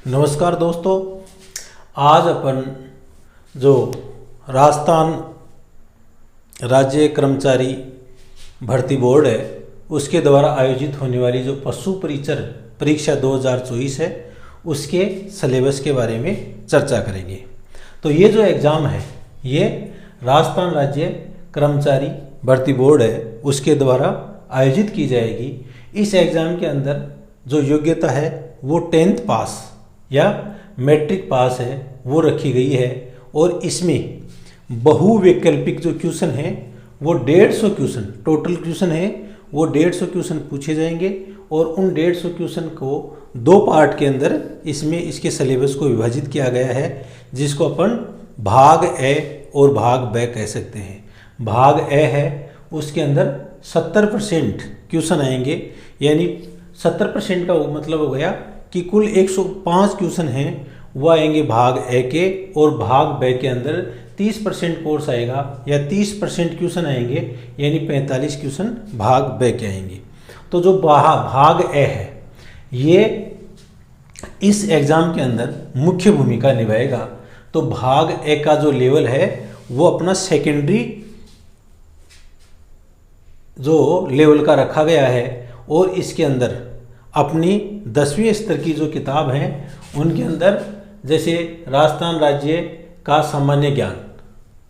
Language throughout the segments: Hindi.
नमस्कार दोस्तों, आज अपन जो राजस्थान राज्य कर्मचारी भर्ती बोर्ड है उसके द्वारा आयोजित होने वाली जो पशु परिचर परीक्षा 2024 है उसके सिलेबस के बारे में चर्चा करेंगे। तो ये जो एग्ज़ाम है ये राजस्थान राज्य कर्मचारी भर्ती बोर्ड है उसके द्वारा आयोजित की जाएगी। इस एग्ज़ाम के अंदर जो योग्यता है वो 10th पास या मैट्रिक पास है वो रखी गई है और इसमें बहुवैकल्पिक जो क्वेश्चन है वो 150 क्वेश्चन टोटल क्वेश्चन है वो 150 क्वेश्चन पूछे जाएंगे और उन 150 क्वेश्चन को दो पार्ट के अंदर इसमें इसके सिलेबस को विभाजित किया गया है, जिसको अपन भाग ए और भाग ब कह सकते हैं। भाग ए है उसके अंदर 70% क्वेश्चन आएंगे, यानी 70% का मतलब हो गया कि कुल 105 क्वेश्चन हैं वो आएंगे भाग ए के, और भाग ब के अंदर 30% कोर्स आएगा या 30% क्वेश्चन आएंगे, यानी 45 क्वेश्चन भाग ब के आएंगे। तो जो भाग ए है ये इस एग्ज़ाम के अंदर मुख्य भूमिका निभाएगा। तो भाग ए का जो लेवल है वो अपना सेकेंडरी जो लेवल का रखा गया है और इसके अंदर अपनी 10वीं स्तर की जो किताब हैं उनके अंदर जैसे राजस्थान राज्य का सामान्य ज्ञान,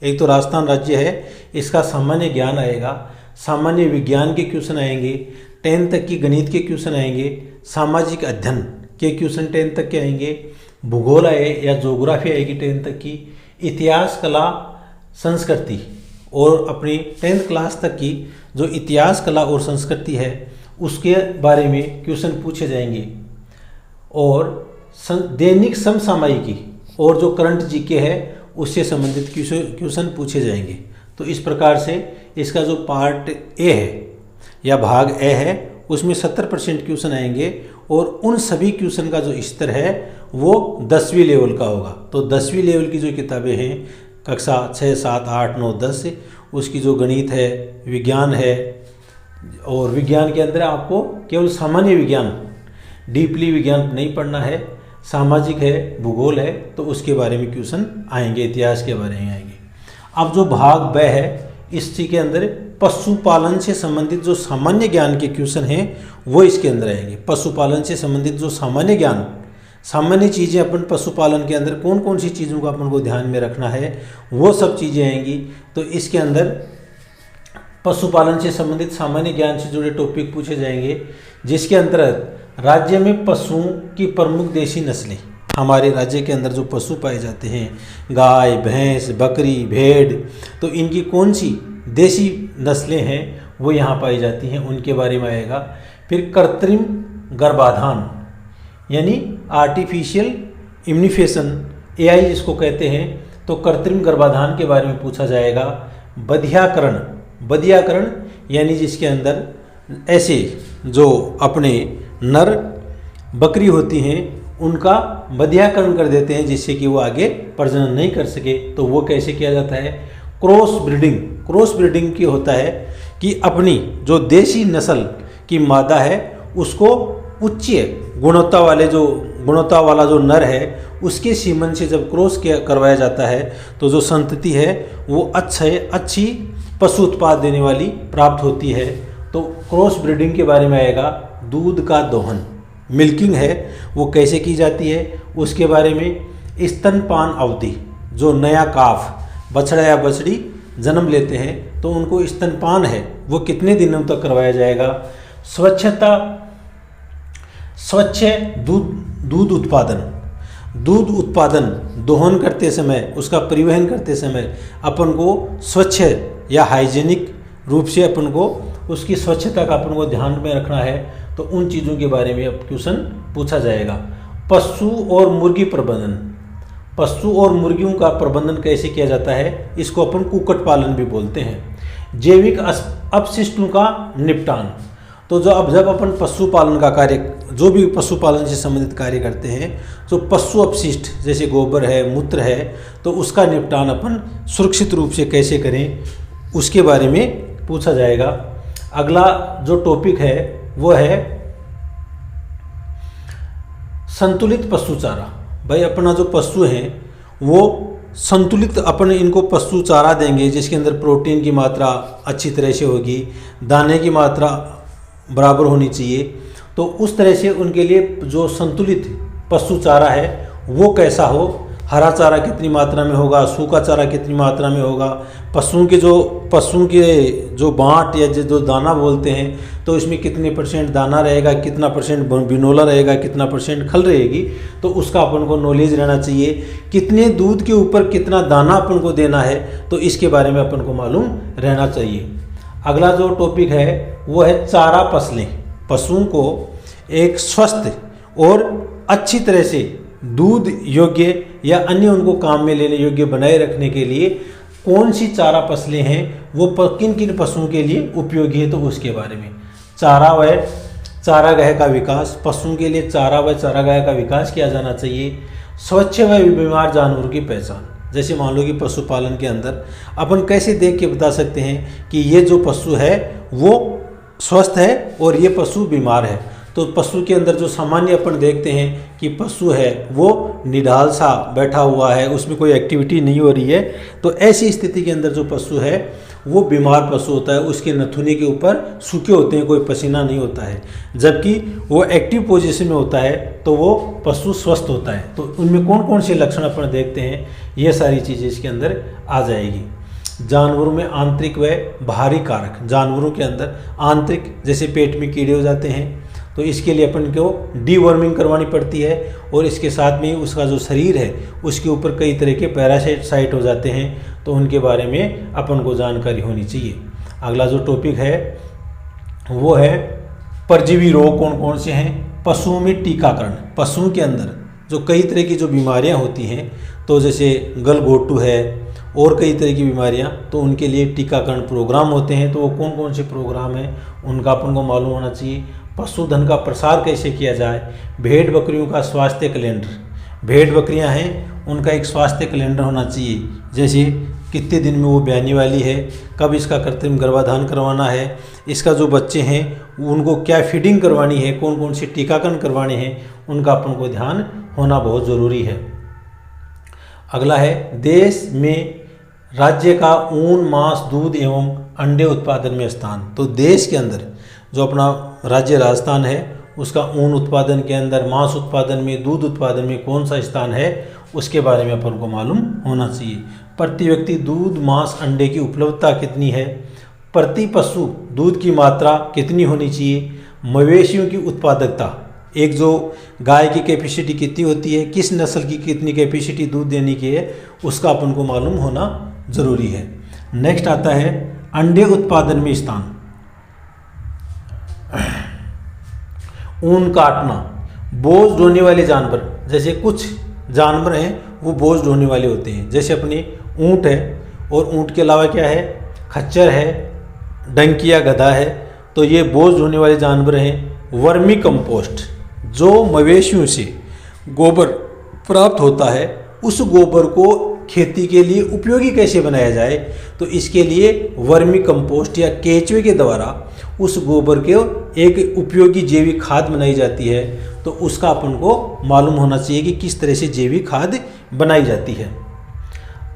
एक तो राजस्थान राज्य है इसका सामान्य ज्ञान आएगा, सामान्य विज्ञान के क्वेश्चन आएंगे, 10 तक की गणित के क्वेश्चन आएंगे, सामाजिक अध्ययन के क्वेश्चन 10 तक के आएंगे, भूगोल आए या ज्योग्राफी आएगी 10 तक की, इतिहास कला संस्कृति और अपनी 10th क्लास तक की जो इतिहास कला और संस्कृति है उसके बारे में क्वेश्चन पूछे जाएंगे, और दैनिक समसामयिकी और जो करंट जीके है उससे संबंधित क्वेश्चन पूछे जाएंगे। तो इस प्रकार से इसका जो पार्ट ए है या भाग ए है उसमें 70% क्वेश्चन आएंगे और उन सभी क्वेश्चन का जो स्तर है वो 10वीं लेवल का होगा। तो 10वीं लेवल की जो किताबें हैं कक्षा 6, 7, 8, 9, 10 से उसकी जो गणित है, विज्ञान है, और विज्ञान के अंदर आपको केवल सामान्य विज्ञान, डीपली विज्ञान नहीं पढ़ना है, सामाजिक है, भूगोल है, तो उसके बारे में क्वेश्चन आएंगे, इतिहास के बारे में आएंगे। अब जो भाग ब है इसी के अंदर पशुपालन से संबंधित जो सामान्य ज्ञान के क्वेश्चन हैं वो इसके अंदर आएंगे। पशुपालन से संबंधित जो सामान्य ज्ञान, सामान्य चीज़ें अपन पशुपालन के अंदर कौन कौन सी चीज़ों को अपन को ध्यान में रखना है वो सब चीज़ें आएंगी। तो इसके अंदर पशुपालन से संबंधित सामान्य ज्ञान से जुड़े टॉपिक पूछे जाएंगे, जिसके अंतर्गत राज्य में पशुओं की प्रमुख देशी नस्लें, हमारे राज्य के अंदर जो पशु पाए जाते हैं गाय, भैंस, बकरी, भेड़, तो इनकी कौन सी देशी नस्लें हैं वो यहाँ पाई जाती हैं उनके बारे में आएगा। फिर कृत्रिम गर्भाधान यानी आर्टिफिशियल इम्यूनिफिकेशन, AI जिसको कहते हैं, तो कृत्रिम गर्भाधान के बारे में पूछा जाएगा। बधियाकरण यानी जिसके अंदर ऐसे जो अपने नर बकरी होती हैं उनका बधियाकरण कर देते हैं जिससे कि वो आगे प्रजनन नहीं कर सके, तो वो कैसे किया जाता है। क्रॉस ब्रीडिंग की होता है कि अपनी जो देशी नस्ल की मादा है उसको उच्च गुणवत्ता वाला जो नर है उसके सीमन से जब क्रॉस करवाया जाता है तो जो संतति है वो अच्छी पशु उत्पाद देने वाली प्राप्त होती है। तो क्रॉस ब्रीडिंग के बारे में आएगा। दूध का दोहन, मिल्किंग है वो कैसे की जाती है उसके बारे में। स्तनपान अवधि, जो नया काफ बछड़ा या बछड़ी जन्म लेते हैं तो उनको स्तनपान है वो कितने दिनों तक करवाया जाएगा। स्वच्छ दूध उत्पादन दोहन करते समय, उसका परिवहन करते समय अपन को स्वच्छ या हाइजीनिक रूप से अपन को उसकी स्वच्छता का अपन को ध्यान में रखना है, तो उन चीज़ों के बारे में अब क्वेश्चन पूछा जाएगा। पशु और मुर्गी प्रबंधन, पशु और मुर्गियों का प्रबंधन कैसे किया जाता है इसको अपन कुक्कुट पालन भी बोलते हैं। जैविक अपशिष्टों का निपटान, तो जब अपन पशुपालन का कार्य, जो भी पशुपालन से संबंधित कार्य करते हैं, तो पशु अपशिष्ट जैसे गोबर है, मूत्र है, तो उसका निपटान अपन सुरक्षित रूप से कैसे करें उसके बारे में पूछा जाएगा। अगला जो टॉपिक है वो है संतुलित पशु चारा। भाई अपना जो पशु है वो संतुलित अपन इनको पशु चारा देंगे जिसके अंदर प्रोटीन की मात्रा अच्छी तरह से होगी, दाने की मात्रा बराबर होनी चाहिए। तो उस तरह से उनके लिए जो संतुलित पशु चारा है वो कैसा हो, हरा चारा कितनी मात्रा में होगा, सूखा चारा कितनी मात्रा में होगा, पशुओं के जो बाँट या जो दाना बोलते हैं तो इसमें कितने % दाना रहेगा, कितना % बिनोला रहेगा, कितना % खल रहेगी, तो उसका अपन को नॉलेज रहना चाहिए। कितने दूध के ऊपर कितना दाना अपन को देना है तो इसके बारे में अपन को मालूम रहना चाहिए। अगला जो टॉपिक है वो है चारा फसलें। पशुओं को एक स्वस्थ और अच्छी तरह से दूध योग्य या अन्य उनको काम में लेने योग्य बनाए रखने के लिए कौन सी चारा फसलें हैं वो किन किन पशुओं के लिए उपयोगी है, तो उसके बारे में। चारा व चारागाह का विकास, पशुओं के लिए चारा व चारागाह का विकास किया जाना चाहिए। स्वच्छ व बीमार जानवरों की पहचान, जैसे मान लो कि पशुपालन के अंदर अपन कैसे देख के बता सकते हैं कि ये जो पशु है वो स्वस्थ है और ये पशु बीमार है। तो पशु के अंदर जो सामान्य अपन देखते हैं कि पशु है वो निढाल सा बैठा हुआ है, उसमें कोई एक्टिविटी नहीं हो रही है, तो ऐसी स्थिति के अंदर जो पशु है वो बीमार पशु होता है। उसके नथुने के ऊपर सूखे होते हैं, कोई पसीना नहीं होता है, जबकि वो एक्टिव पोजीशन में होता है तो वो पशु स्वस्थ होता है। तो उनमें कौन कौन से लक्षण अपन देखते हैं, ये सारी चीज़ें इसके अंदर आ जाएगी। जानवरों में आंतरिक व बाहरी कारक, जानवरों के अंदर आंतरिक जैसे पेट में कीड़े हो जाते हैं तो इसके लिए अपन को डीवर्मिंग करवानी पड़ती है, और इसके साथ में उसका जो शरीर है उसके ऊपर कई तरह के पैरासाइट हो जाते हैं, तो उनके बारे में अपन को जानकारी होनी चाहिए। अगला जो टॉपिक है वो है परजीवी रोग कौन कौन से हैं। पशुओं में टीकाकरण, पशुओं के अंदर जो कई तरह की जो बीमारियां होती हैं, तो जैसे गलघोटू है और कई तरह की बीमारियां, तो उनके लिए टीकाकरण प्रोग्राम होते हैं। तो वो कौन कौन से प्रोग्राम हैं उनका अपन को मालूम होना चाहिए। पशुधन का प्रसार कैसे किया जाए, भेड़ बकरियों का स्वास्थ्य कैलेंडर, भेड़ बकरियां हैं उनका एक स्वास्थ्य कैलेंडर होना चाहिए, जैसे कितने दिन में वो ब्याने वाली है, कब इसका कृत्रिम गर्भाधान करवाना है, इसका जो बच्चे हैं उनको क्या फीडिंग करवानी है, कौन कौन से टीकाकरण करवाने हैं, उनका अपन को ध्यान होना बहुत ज़रूरी है। अगला है देश में राज्य का ऊन, मांस, दूध एवं अंडे उत्पादन में स्थान। तो देश के अंदर जो अपना राज्य राजस्थान है उसका ऊन उत्पादन के अंदर, मांस उत्पादन में, दूध उत्पादन में कौन सा स्थान है उसके बारे में अपन को मालूम होना चाहिए। प्रति व्यक्ति दूध, मांस, अंडे की उपलब्धता कितनी है, प्रति पशु दूध की मात्रा कितनी होनी चाहिए, मवेशियों की उत्पादकता, एक जो गाय की कैपेसिटी कितनी होती है, किस नस्ल की कितनी कैपेसिटी दूध देने की है, उसका अपन को मालूम होना ज़रूरी है। नेक्स्ट आता है अंडे उत्पादन में स्थान। ऊन काटना, बोझ ढोने वाले जानवर, जैसे कुछ जानवर हैं वो बोझ ढोने वाले होते हैं, जैसे अपने ऊँट है, और ऊँट के अलावा क्या है, खच्चर है, डंकी या गधा है, तो ये बोझ ढोने वाले जानवर हैं। वर्मी कंपोस्ट, जो मवेशियों से गोबर प्राप्त होता है उस गोबर को खेती के लिए उपयोगी कैसे बनाया जाए, तो इसके लिए वर्मी कंपोस्ट या केचुए के द्वारा उस गोबर के एक उपयोगी जैविक खाद बनाई जाती है। तो उसका अपन को मालूम होना चाहिए कि किस तरह से जैविक खाद बनाई जाती है।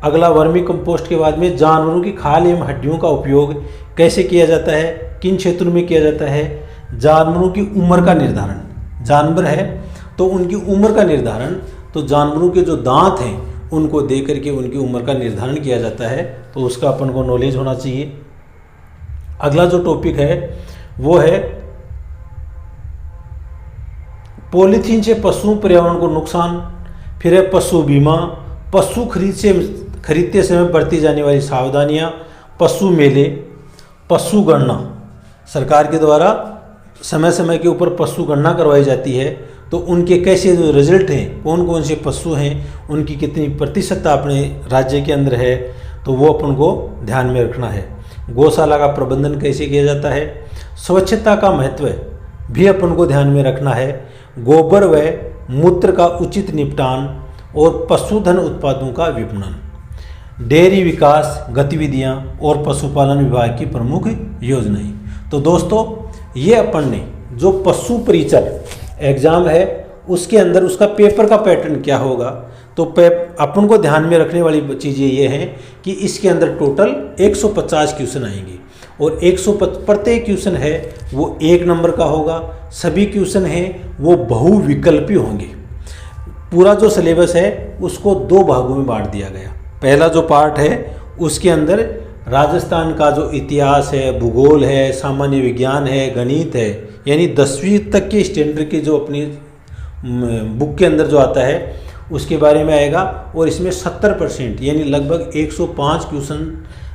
अगला वर्मी कंपोस्ट के बाद में जानवरों की खाल एवं हड्डियों का उपयोग कैसे किया जाता है, किन क्षेत्रों में किया जाता है। जानवरों की उम्र का निर्धारण, जानवर है तो उनकी उम्र का निर्धारण, तो जानवरों के जो दांत हैं उनको देख करके उनकी उम्र का निर्धारण किया जाता है, तो उसका अपन को नॉलेज होना चाहिए। अगला जो टॉपिक है वो है पॉलीथीन से पशु पर्यावरण को नुकसान, फिर है पशु बीमा, पशु खरीदते समय बरती जाने वाली सावधानियां, पशु मेले, पशु गणना, सरकार के द्वारा समय समय के ऊपर पशु गणना करवाई जाती है, तो उनके कैसे जो रिजल्ट हैं, कौन कौन से पशु हैं, उनकी कितनी प्रतिशतता अपने राज्य के अंदर है, तो वो अपन को ध्यान में रखना है। गौशाला का प्रबंधन कैसे किया जाता है, स्वच्छता का महत्व भी अपन को ध्यान में रखना है। गोबर व मूत्र का उचित निपटान और पशुधन उत्पादों का विपणन, डेयरी विकास गतिविधियां और पशुपालन विभाग की प्रमुख योजनाएं। तो दोस्तों ये अपन ने जो पशु परिचर एग्जाम है उसके अंदर उसका पेपर का पैटर्न क्या होगा। तो अपन को ध्यान में रखने वाली चीज़ें ये हैं कि इसके अंदर टोटल 150 क्वेश्चन आएंगे और 150 प्रत्येक क्वेश्चन है वो 1 नंबर का होगा। सभी क्वेश्चन हैं वो बहुविकल्पी होंगे। पूरा जो सिलेबस है उसको 2 भागों में बांट दिया गया। पहला जो पार्ट है उसके अंदर राजस्थान का जो इतिहास है, भूगोल है, सामान्य विज्ञान है, गणित है, यानी 10वीं तक के स्टैंडर्ड की जो अपनी बुक के अंदर जो आता है उसके बारे में आएगा। और इसमें 70% यानी लगभग 105 क्वेश्चन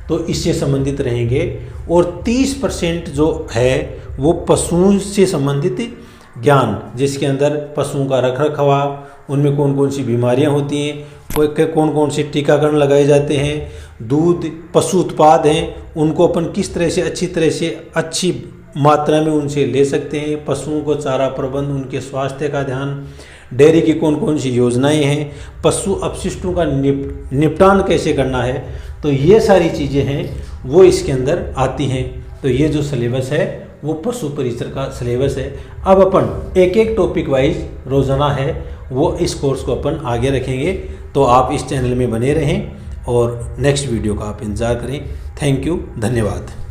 तो इससे संबंधित रहेंगे और 30% जो है वो पशुओं से संबंधित ज्ञान, जिसके अंदर पशुओं का रखरखाव, उनमें कौन कौन सी बीमारियां होती हैं, कौन कौन से टीकाकरण लगाए जाते हैं, दूध पशु उत्पाद हैं उनको अपन किस तरह से अच्छी मात्रा में उनसे ले सकते हैं, पशुओं को चारा प्रबंध, उनके स्वास्थ्य का ध्यान, डेयरी की कौन कौन सी योजनाएं हैं, पशु अपशिष्टों का निपटान कैसे करना है। तो ये सारी चीज़ें हैं वो इसके अंदर आती हैं। तो ये जो सिलेबस है वो पशु परिसर का सिलेबस है। अब अपन एक एक टॉपिक वाइज रोज़ाना है वो इस कोर्स को अपन आगे रखेंगे। तो आप इस चैनल में बने रहें और नेक्स्ट वीडियो का आप इंतज़ार करें। थैंक यू, धन्यवाद।